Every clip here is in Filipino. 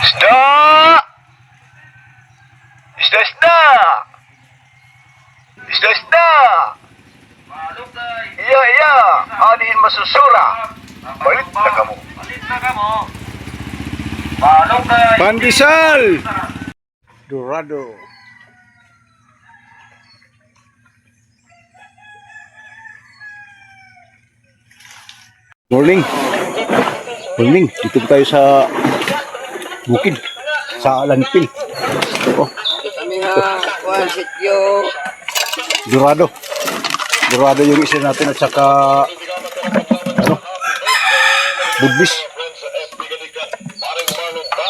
Isda! Isda, isda! Isda, isda! Iya, iya! Anin masusura! Balit na kamo! Pandesal! Dorado. Morning. Morning. Dito tayo sa bukid. Sa Lanpil. Oh, Kami nga, kuhan sityo. Dorado. Dorado yung isa natin at saka ano? Budbis.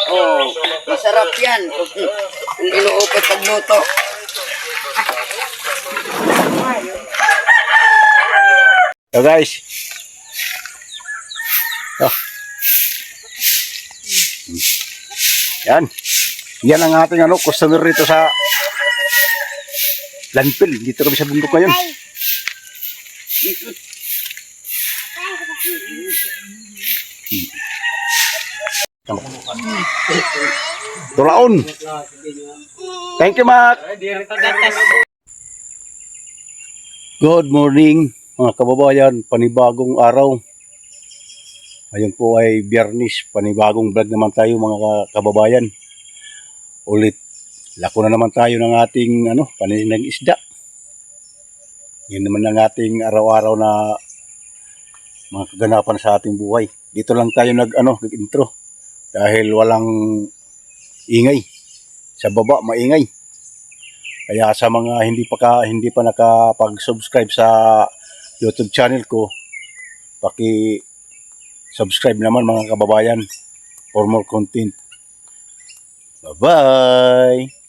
Oh, masarap yan. Kung inuupot pagluto. So guys. Oh. Yan. Yan ang ating ano, customer rito sa Lanpil. Dito kami sa bundok ngayon. Tulaon. Thank you, Mac. Good morning, mga kababayan. Panibagong araw. Ngayon po ay Biyernes. Panibagong vlog naman tayo, mga kababayan. Ulit, lako na naman tayo ng ating panin ng isda. Yan naman ang ating araw-araw na mga kaganapan sa ating buhay. Dito lang tayo nag-intro dahil walang ingay. Sa baba maingay. Kaya sa mga hindi pa nakapag-subscribe sa YouTube channel ko, paki-subscribe naman, mga kababayan, for more content. Bye-bye.